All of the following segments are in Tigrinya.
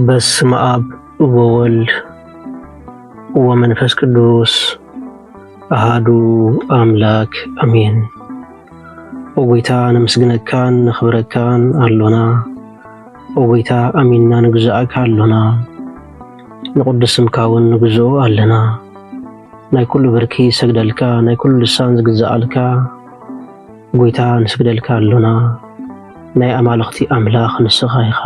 በስመ አብ ወወልድ ወመንፈስ ቅዱስ አሃዱ አምላክ አሜን። ኦጎይታ ነመስግነካን ነኽብረካን አሎና ኦጎይታ አሚንና ንግዛእካ አሎና ንቅዱስ ስምካውን ንግዝኦ ኣለና ናይ ኩሉ ብርኪ ሰግደልካ ናይ ኩሉ ልሳን ዝግዛእልካ ጎይታ ንስግደልካ አሎና ናይ አማልኽቲ አምላኽ ንስኻ ኢኻ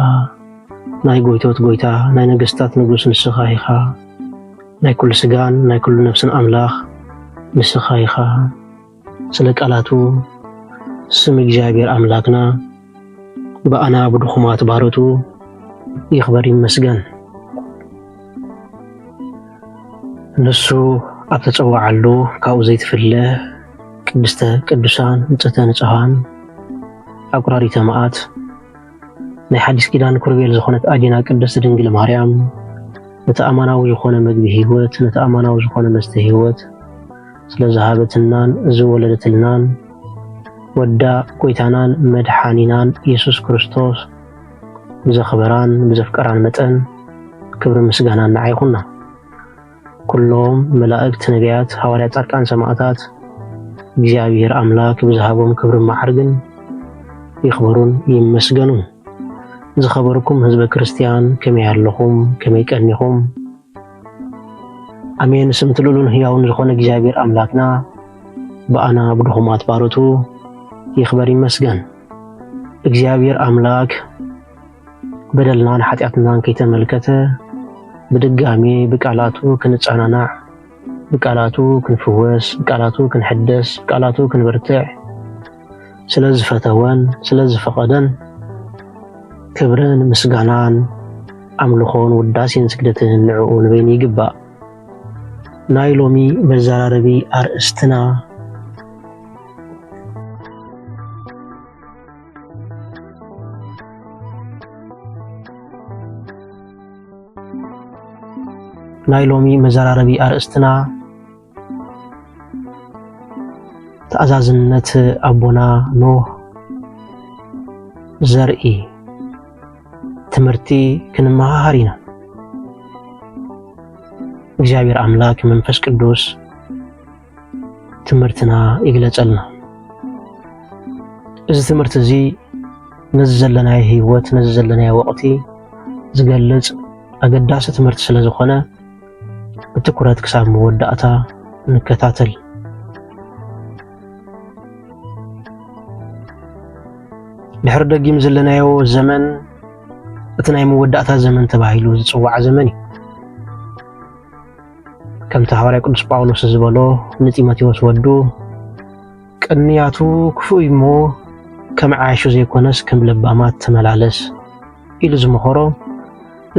ናይ ጎይቶት ጎይታ ናይ ነገስታት ንጉስ ንስኻ ኢኻ ናይ ኩሉ ስጋን ናይ ኩሉ ነፍስን አምላኽ ንስኻ ኢኻ ስለ ቃላቱ ስም እግዚአብሔር አምላክና በአና ብድኹማት ባሮቱ ይኽበር ይመስገን። ንሱ ኣብ ተፀዋዓሉ ካብኡ ዘይትፍለ ቅድስተ ቅዱሳን ንጽሕተ ንጹሃን አቁራሪተ መዓት ናይ ሓዲስ ኪዳን ኩርቤል ዝኾነት ኣዴና ቅድስት ድንግል ማርያም ነተኣማናዊ ዝኾነ ምግቢ ህይወት ነተኣማናዊ ዝኾነ መስተ ህይወት ስለ ዝሃበትናን ዝወለደትልናን ወዳ ጎይታናን መድሓኒናን ኢየሱስ ክርስቶስ ብዘኽበራን ብዘፍቀራን መጠን ክብሪ ምስጋና ንዓይኹና። ኩሎም መላእክት ነቢያት ሐዋርያት ጻድቃን ሰማዕታት እግዚአብሔር አምላክ ብዝሃቦም ክብሪ ማዕርግን ይኽበሩን ይመስገኑን። ዝኸበርኩም ህዝበ ክርስቲያን ከመይ ኣለኹም ከመይ ቀኒኹም? አሜን። ስም ትልሉን ህያውን ዝኾነ እግዚአብሔር አምላክና በአና ብድኹማት ባሮቱ ይኽበር ይመስገን። እግዚአብሔር አምላክ በደልናን ኃጢአትናን ከይተመልከተ ብድጋሜ ብቃላቱ ክንጸናናዕ ብቃላቱ ክንፍወስ ብቃላቱ ክንሕደስ ብቃላቱ ክንበርትዕ ስለዝፈተወን ስለዝፈቐደን ክብርን ምስጋናን አምልኾን ውዳሴን ስግደትን ንዕኡ ንበይኒ ይግባእ። ናይ ሎሚ መዘራረቢ አርእስትና ተኣዛዝነት አቦና ኖህ ዘርኢ ትምህርቲ ክንመሃር ኢና። እግዚአብሔር አምላክ መንፈስ ቅዱስ ትምህርትና ይግለጸልና። እዚ ትምህርቲ እዚ ነዚ ዘለናይ ህይወት ነዚ ዘለናይ ወቕቲ ዝገልጽ አገዳሲ ትምህርቲ ስለ ዝኾነ ብትኩረት ክሳብ መወዳእታ ንከታተል። ድሕሪ ደጊም ዘለናዮ ዘመን እቲ ናይ መወዳእታ ዘመን ተባሂሉ ዝጽዋዕ ዘመን እዩ። ከምቲ ሐዋርያ ቅዱስ ጳውሎስ ዝበሎ ንጢሞቴዎስ ወዱ ቅንያቱ ክፉእ እሞ ከም ዓያሹ ዘይኮነስ ከም ለባማት ተመላለስ ኢሉ ዝመኸሮ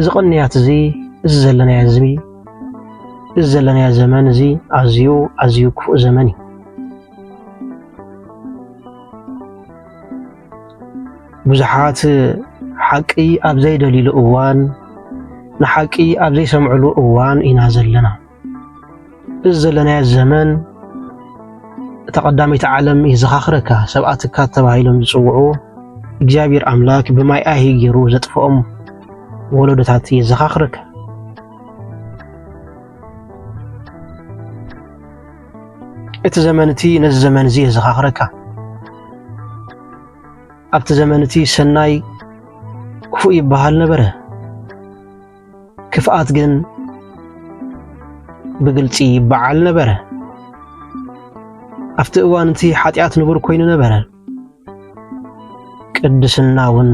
እዚ ቅንያት እዚ እዚ ዘለናዮ ዘመን እዚ ኣዝዩ ክፉእ ዘመን እዩ። ብዙሓት ሓቂ ኣብ ዘይደሊሉ እዋን ንሓቂ ኣብ ዘይሰምዕሉ እዋን ኢና ዘለና። እዚ ዘለናዮ ዘመን ተቐዳሚት ዓለም ይዘኻኽረካ ሰብኣትካ ተባሂሎም ዝጽውዑ እግዚአብሔር አምላክ ብማይ ኣሂ ገይሩ ዘጥፍኦም ወለዶታት ይዘኻኽረካ። እቲ ዘመን እቲ ነዚ ዘመን እዚ ይዘኻኽረካ። ኣብቲ ዘመን እቲ ሰናይ ክፉእ ይበሃል ነበረ፣ ክፍኣት ግን ብግልፂ ይበዓል ነበረ። ኣብቲ እዋን እቲ ኃጢአት ንቡር ኮይኑ ነበረ፣ ቅድስና እውን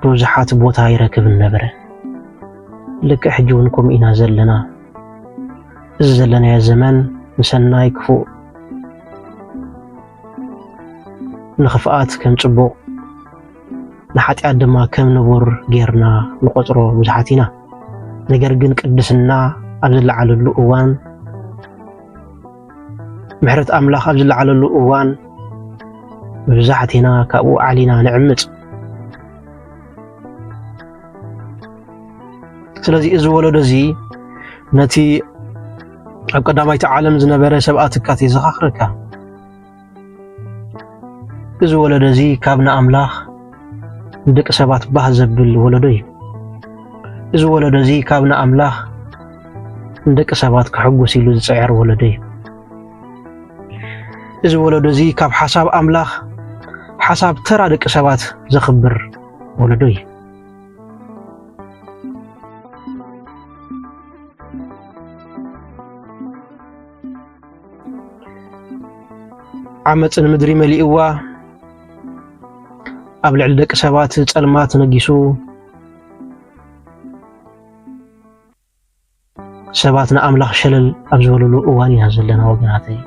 ብዙሓት ቦታ ይረክብን ነበረ። ልክዕ ሕጂ እውን ከምኡ ኢና ዘለና። እዚ ዘለናዮ ዘመን ንሰናይ ክፉእ ንኽፍኣት ከም ጽቡቕ ንኃጢአት ድማ ከም ንቡር ጌርና ንቆጽሮ ብዙሓት ኢና። ነገር ግን ቅድስና ኣብ ዝለዓለሉ እዋን ምሕረት አምላኽ ኣብ ዝለዓለሉ እዋን ብዙሓት ኢና ካብኡ ዓሊና ንዕምፅ። ስለዚ እዚ ወለዶ እዚ ነቲ ኣብ ቀዳማይቲ ዓለም ዝነበረ ሰብኣትካት ይዘኻኽረካ። እዚ ወለዶ እዚ ካብ ንኣምላኽ ደቂ ሰባት ባህ ዘብል ወለዶ እዩ እዚ ወለዶ እዚ ካብና ኣምላኽ ደቂ ሰባት ክሕጉስ ኢሉ ዝፅዕር ወለዶ እዩ እዚ ወለዶ እዚ ካብ ሓሳብ ኣምላኽ ሓሳብ ተራ ደቂ ሰባት ዘኽብር ወለዶ እዩ ዓመፅን ምድሪ መሊእዋ ኣብ ልዕሊ ደቂ ሰባት ጸልማት ነጊሱ ሰባት ንኣምላኽ ሸለል ኣብ ዝበለሉ እዋን ኢና ዘለና ወገናተይ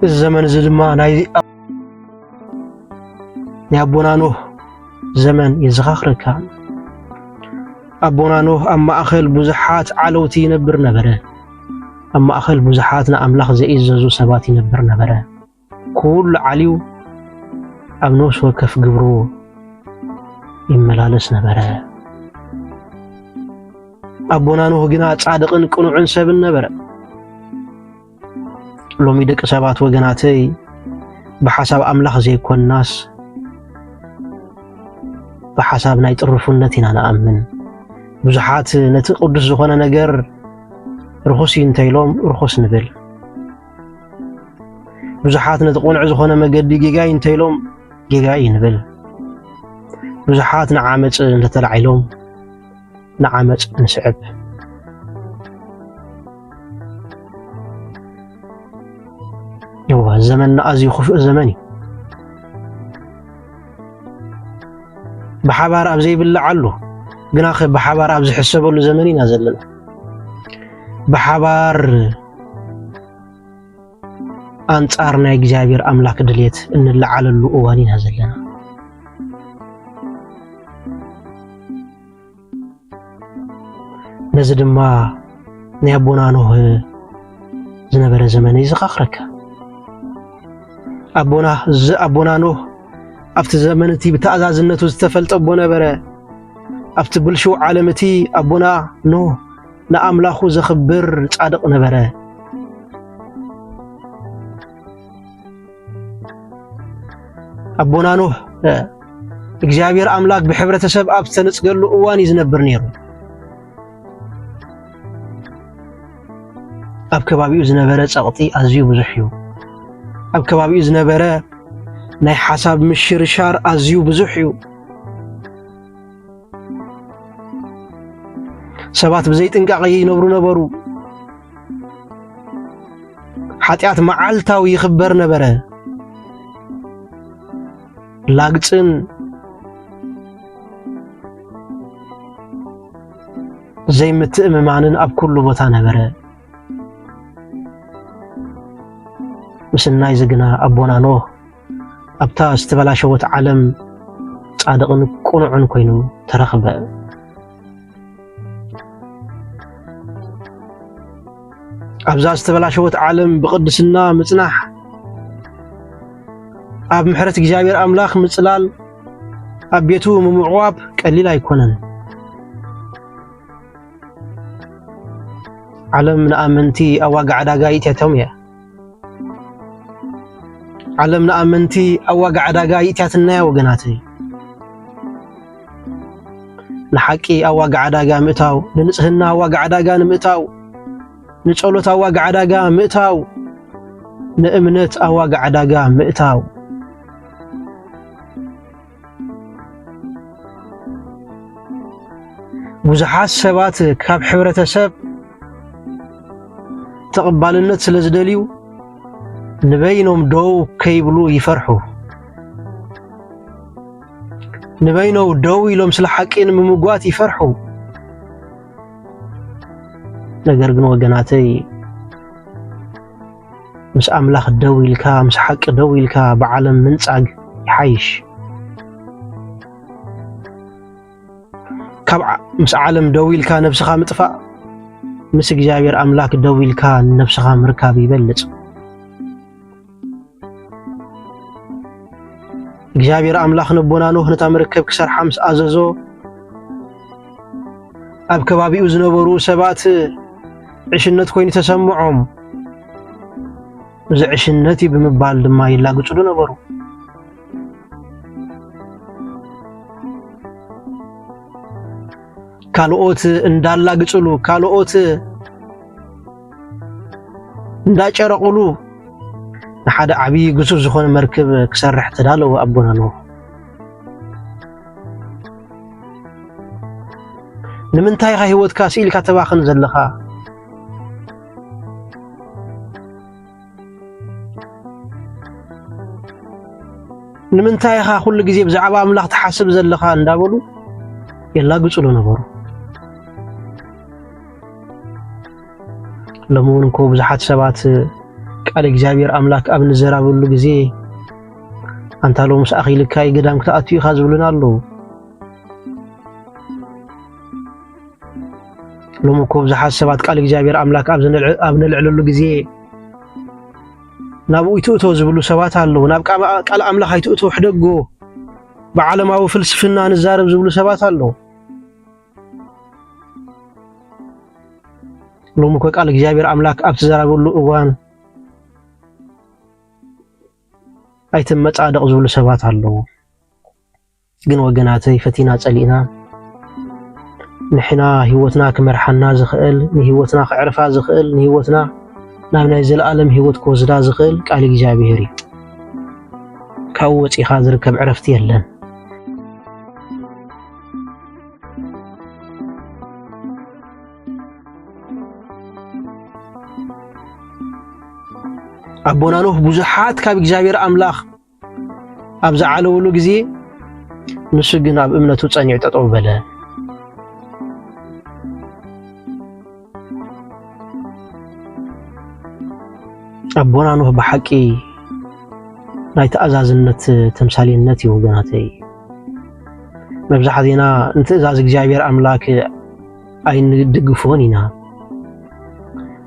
እዚ ዘመን እዚ ድማ ናይ ኣቦና ኖህ ዘመን ይዘኻኽረካ ኣቦና ኖህ ኣብ ማእኸል ብዙሓት ዓለውቲ ይነብር ነበረ ኣብ ማእኸል ብዙሓት ንኣምላኽ ዘእዘዙ ሰባት ይነብር ነበረ ኩሉ ዓልዩ ኣብ ነፍሲ ወከፍ ግብሩ ይመላለስ ነበረ ኣቦና ኖህ ግና ጻድቕን ቅኑዕን ሰብን ነበረ ሎሚ ደቂ ሰባት ወገናተይ ብሓሳብ ኣምላኽ ዘይኮናስ ብሓሳብ ናይ ጥርፉነት ኢና ንኣምን ብዙሓት ነቲ ቅዱስ ዝኾነ ነገር ርኹስ እዩ እንተኢሎም ርኹስ ንብል ብዙሓት ነቲ ቁኑዕ ዝኾነ መገዲ ጌጋይ እንተኢሎም ጌጋይ ንብል ብዙሓት ንዓመፅ እንተተላዒሎም ንዓመፅ ንስዕብ يوا زمن أزي خف زمني بحبار أبزي بالله علو جناخ بحبار أبزي حسبه له زمني نازلنا بحبار أنصارنا إجابير أملاك دليت إن اللي على اللؤواني نازلنا نزد ما نيابونا نوه زنبر زمني زخاخرك أبونا نوح أفت زمنتي بتأذازنته استفلت أبونا برا أفت بلشو عالمتي أبونا نوح نأملاخو زخبر تصادق نبرا أبونا نوح إجابير أملاك بحبرة سب أبتنس قال له أواني زنبر نيرو أبكبابي زنبرا تسقطي أزيو بزحيو أب كبابي زنبرة ناي حساب مشرشار أزيو بزحيو سبات بزيت انقاقي ينبرو نبرو حاتيات معالتاو يخبر نبرة لاقتن زي متأممانن أب كله بوتا نبرة مسنا يزقنا أبونا نوح أبتا استبلا شوت عالم صادقن قنعن كوينو ترخب أبزا استبلا شوت عالم بقدسنا مصنح أب محرت إجابير أملاخ مصلال أب بيتو ممعواب قليل أيكونن عالم نأمنتي أواقع داقايت يتوميا علمنا أمنتي أواقع عداقا يتياتنا يا وقناتي نحكي أواقع عداقا مئتاو ننسهنا أواقع عداقا نمئتاو نشعلت أواقع عداقا مئتاو نأمنت أواقع عداقا مئتاو بزحات سبات كاب حبرة سب تقبالنت سلزدليو نبينهم دو كيبلو يفرحوا نبينو دو يلوم سلحقين ممقوات يفرحوا نقرقن وقناتي مس أملاخ دوي لكا مس حق دوي لكا بعالم منصاق يحيش كبع مس عالم دوي لكا نفسخا مطفأ مس إجابير أملاك دوي لكا نفسخا مركاب يبلج إجابير أملاخ نبونا نوح نتامركب كسر حمس أزازو أب كبابي أزنبرو سبات عشنت كوين تسمعهم زعشنتي بمبال لما يلاقصلو ነበሩ ካልኦት እንዳላግጽሉ ካልኦት እንዳጨረቁሉ ሓደ ዓቢ ግዙፍ ዝኾነ መርከብ ክሰርሕ ተዳለው አቦና ነው ንምንታይ ኻ ህይወትካ ሲልካ ተባኽን ዘለኻ ንምንታይ ኻ ኩሉ ግዜ ብዛዕባ አምላኽ ተሓስብ ዘለኻ እንዳበሉ የላግጽሉ ነበሩ ለሙን እንኮ ብዙሓት ሰባት ቃል እግዚአብሔር አምላክ አብ ንዘራብሉ ግዜ አንተ ሎምስ አኺልካ ይገዳም ከተአቱ ይኻዝብሉና አለው ሎሙ እኮ ብዙሓት ሰባት ቃል እግዚአብሔር አምላክ አብ ንልዕልሉ ግዜ ናብኡ ይትእቶ ዝብሉ ሰባት አለው ናብ ቃል አምላኽ ይትእቶ ሕደጎ በዓለማዊ ፍልስፍና ንዛረብ ዝብሉ ሰባት አለው ሎሙ እኮ ቃል እግዚአብሔር አምላክ አብ ተዘራብሉ እዋን አይተመጻደቅ ዝብሉ ሰባት አለው ግን ወገናተይ ፈቲና ጸሊና ንሕና ህይወትና ክመርሐና ዝኽእል ንህይወትና ክዕርፋ ዝኽእል ንህይወትና ናብ ናይ ዘለዓለም ህይወት ክወስዳ ዝኽእል ቃል እግዚአብሔር እዩ ካብ ወጪኻ ዝርከብ ዕረፍቲ የለን አቦና ኖህ ብዙሓት ካብ እግዚአብሔር አምላኽ ኣብ ዝዓለውሉ ግዜ ንሱ ግን ኣብ እምነቱ ጸኒዑ ጠጠው በለ አቦና ኖህ በሐቂ ናይ ተኣዛዝነት ተምሳሌነት እዩ ወገናተይ መብዛሕቲና ንትእዛዝ እግዚአብሔር አምላክ ኣይንድግፎን ኢና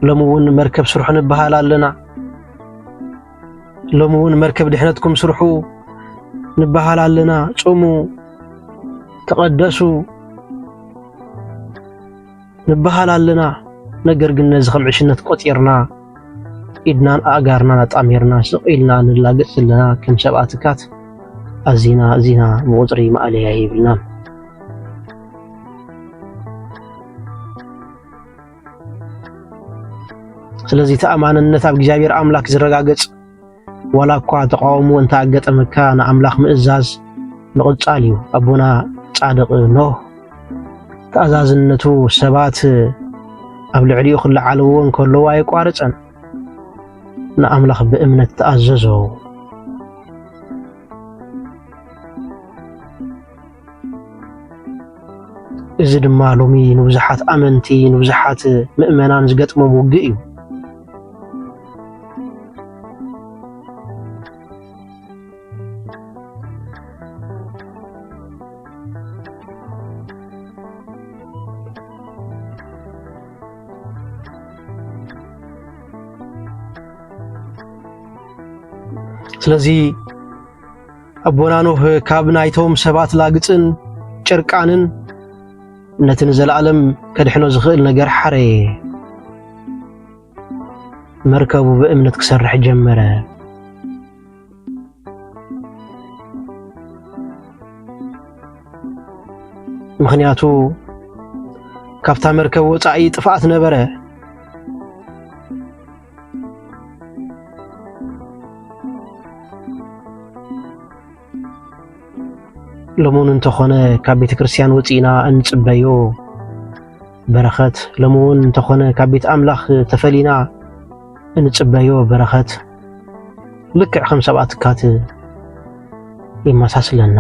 ለሙውን መርከብ ስርሑ ንበሃል ኣለና ለሙውን መርከብ ድሕነትኩም ስርሑ ንበሃል ኣለና ጾሙ ተቀደሱ ንበሃል ኣለና ነገር ግን ነዚ ከምዕሽነት ቆጢርና ኢድናን ኣጋርና ጣሚርና ስቂልና ንላገጽ ዘለና ከም ሰብኣትካት ኣዚና ብቁፅሪ ማዕለያ ይብልና ስለዚህ ተኣማንነት ኣብ እግዚአብሔር አምላክ ዝረጋገጽ ወላ እኳ ተቃውሞ እንታገጠመካ ንአምላኽ ምእዛዝ ንቕጻል እዩ አቦና ጻድቕ ኖህ ተኣዛዝነቱ ሰባት ኣብ ልዕሊኡ ክለዓልዎ እንከለዉ ኣይቋርጸን ንአምላኽ ብእምነት ተኣዘዞ እዚ ድማ ሎሚ ንብዙሓት ኣመንቲ ንብዙሓት ምእመናን ዝገጥሞም ውግእ እዩ ስለዚህ አቦና ኖህ ካብ ናይቶም ሰባት ላግጽን ጭርቃንን ነትን ዘለዓለም ከድሕኖ ዝኽእል ነገር ሓረየ መርከቡ በእምነት ክሰርሕ ጀመረ ምክንያቱ ካብታ መርከብ ወጻኢ ጥፋት ነበረ ለሙን እንተኾነ ካብ ቤተ ክርስቲያን ወጪና እንጽበዮ በረኸት ለሙን እንተኾነ ካብ ቤት አምላኽ ተፈሊና እንጽበዮ በረኸት ልክዕ ከም ሰብኣትካት ይመሳሰለና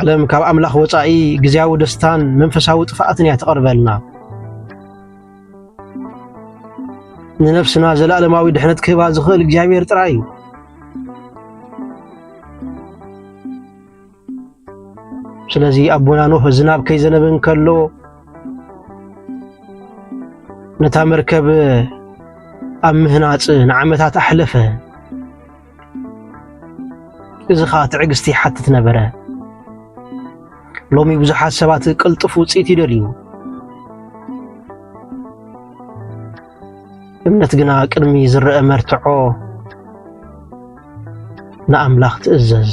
ዓለም ካብ አምላኽ ወጻኢ ግዝያዊ ደስታን መንፈሳዊ ጥፋኣትን እያ ተቐርበልና ንነፍስና ዘለዓለማዊ ድሕነት ክህባ ዝኽእል እግዚአብሔር ጥራይ እዩ ስለዚ አቦና ኖህ ዝናብ ከይዘነበን ከሎ ነታ መርከብ ኣብ ምህናጽ ንዓመታት ኣሕለፈ እዚ ኸ ትዕግስቲ ይሓትት ነበረ ሎሚ ብዙሓት ሰባት ቅልጥፍ ውፅኢት ይደልዩ እምነት ግና ቅድሚ ዝርአ መርትዖ ንኣምላኽ ትእዘዝ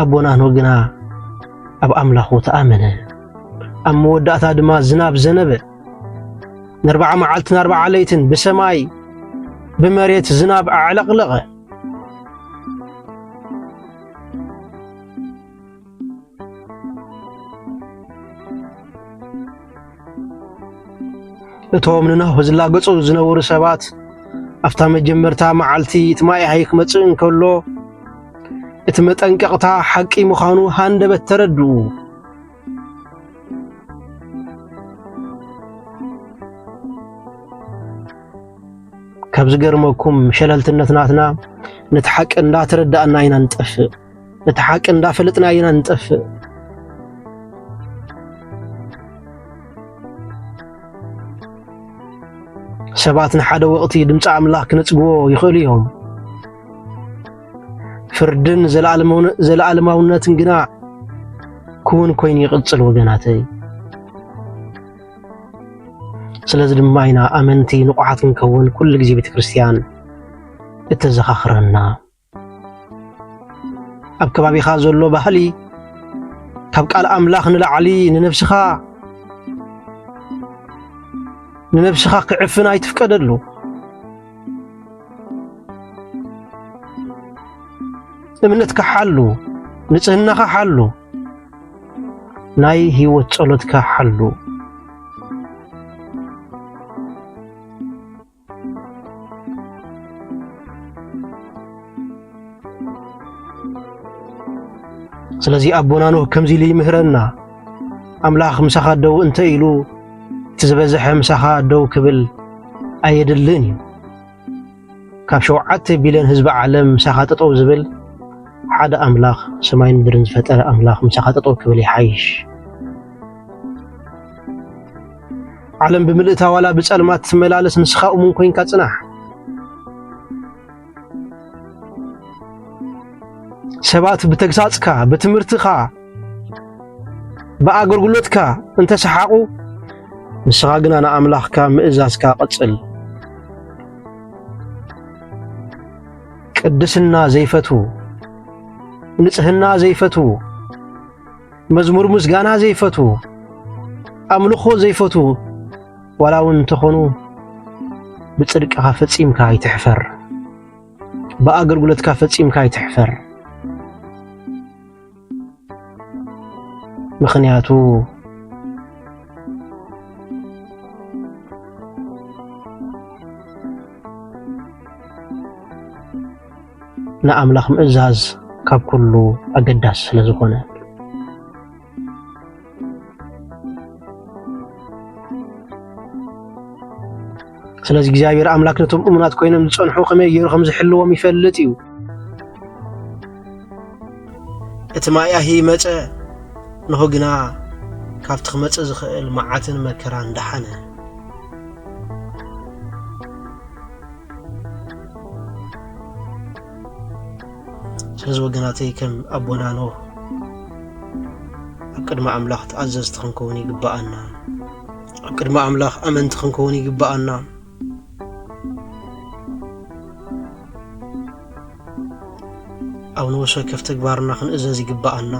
ኣቦና ኖህ ግና ኣብ ኣምላኹ ተኣመነ ኣብ መወዳእታ ድማ ዝናብ ዘነበ ን40 መዓልትን 40 ለይትን ብሰማይ ብመሬት ዝናብ ኣዕለቕለቐ እቶም ንኖህ ዝላገጹ ዝነበሩ ሰባት ኣፍታ መጀመርታ መዓልቲ እቲ ማይ ክመጽእ እንከሎ እቲ መጠንቀቕታ ሓቂ ምዃኑ ሃንደበት ተረድኡ ካብ ዝገርመኩም ሸለልትነትናትና ነቲ ሓቂ እንዳተረዳእና ኢና ንጠፍእ ነቲ ሓቂ እንዳፈለጥና ኢና ንጠፍእ ሰባት ንሓደ ወቕቲ ድምፂ ኣምላኽ ክነጽግቦ ይኽእሉ እዮም ፍርድን ዘለኣለማውነትን ግና ክውን ኮይኑ ይቕጽል ወገናተይ ስለዚ ድማ ኢና ኣመንቲ ንቑሓት ክንከውን ኩሉ ግዜ ቤተክርስትያን እተዘኻኽረና ኣብ ከባቢኻ ዘሎ ባህሊ ካብ ቃል ኣምላኽ ንላዕሊ ንነፍስኻ ክዕፍን ኣይትፍቀደሉ እምነትካ ሓሉ ንጽህናኻ ሓሉ ናይ ህይወት ጸሎትካ ሓሉ ስለዚ ኣቦና ኖህ ከምዚ ኢሉ ይምህረና ኣምላኽ ምሳኻ ደው እንተ ኢሉ ትዝበዝሐ ምሳኻ ደው ክብል ኣየድልን እዩ ካብ 7 ቢልዮን ህዝቢ ዓለም ምሳኻ ጠጠው ዝብል ሓደ ኣምላኽ ሰማይን ምድርን ዝፈጠረ ኣምላኽ ምሳኻ ጠጠው ክብል ይሓይሽ ዓለም ብምልእታ ዋላ ብጸልማት ትመላለስ ንስኻ እሙን ኮይንካ ጽናሕ ሰባት ብተግሳጽካ በትምህርትኻ በኣገልግሎትካ እንተሰሓቁ ንስኻ ግና ንኣምላኽካ ምእዛዝካ ቐጽል ቅድስና ዘይፈቱ ንጽህና ዘይፈቱ መዝሙር ምስጋና ዘይፈቱ ኣምልኾ ዘይፈቱ ዋላ እውን እንተኾኑ ብጽድቅኻ ፈጺምካ ይትሕፈር በኣገልግሎትካ ፈጺምካ ይትሕፈር ምኽንያቱ ንኣምላኽ ምእዛዝ ካብ ኩሉ ኣገዳስ ስለ ዝኾነ ስለዚ እግዚኣብሔር ኣምላክ ነቶም እሙናት ኮይኖም ዝጸንሑ ከመይ ገይሩ ከም ዝሕልዎም ይፈልጥ እዩ እቲ ማያሂ መጸ ንሆ ግና ካብቲ ክመጽእ ዝኽእል መዓትን መከራ እንዳሓነ ስለዚ ወገናተይ ከም ኣቦና ኖህ ኣብ ቅድሚ ኣምላኽ ተኣዘዝቲ ክንከውን ይግባኣና ኣብ ቅድሚ ኣምላኽ ኣመንቲ ክንከውን ይግባኣና ኣብ ንወሶ ከፍ ተግባርና ክንእዘዝ ይግባኣና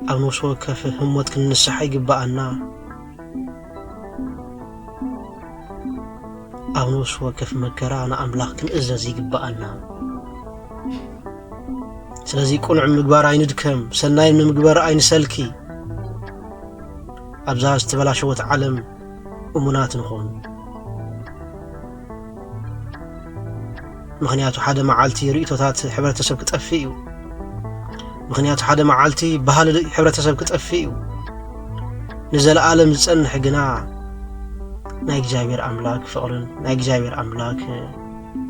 ኣብ ንወሶ ከፍ ህሞት ክንንስሓ ይግባኣና ኣብ ንወሶ ከፍ መከራ ንኣምላኽ ክንእዘዝ ይግባኣና ስለዚ ቁኑዕ ምግባር ኣይንድከም ሰናይ ንምግባር ኣይንሰልኪ ኣብዛ ዝተበላሸወት ዓለም እሙናት ንኾን ምኽንያቱ ሓደ መዓልቲ ርእቶታት ሕብረተሰብ ክጠፍእ እዩ ምኽንያቱ ሓደ መዓልቲ ባህሊ ሕብረተሰብ ክጠፍእ እዩ ንዘለዓለም ዝጸንሕ ግና ናይ እግዚአብሔር ኣምላክ ፍቕርን ናይ እግዚአብሔር ኣምላክ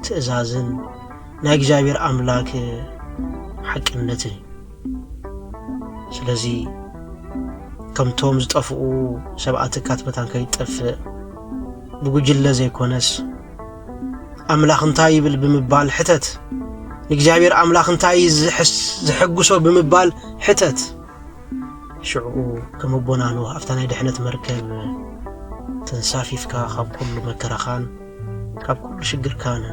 ትእዛዝን ናይ እግዚአብሔር ኣምላክ حقنته ስለዚ ከምቶም ዝጠፍኡ ሰብኣት ካትበታን ከይጠፍእ ብጉጅለ ዘይኮነስ ኣምላኽ እንታይ ይብል ብምባል ሕተት እግዚአብሔር አምላክ እንታይ ዝሕጉሶ ብምባል ሕተት ሽዑ ከመቦናኑ አፍታናይ ድሕነት መርከብ ተንሳፊፍካ ካብ ኩሉ መከራኻን ካብ ኩሉ ሽግርካን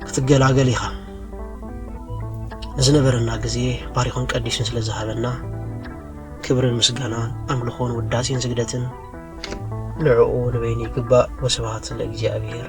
ክትገላገል ኢኻ ዝነበረና ግዜ ባሪኹን ቀዲስን ስለ ዝሃበና ክብርን ምስጋናን አምልኾን ውዳሴን ስግደትን ንዕኡ ንበይኒ ይግባእ ወስብሐት ለእግዚአብሔር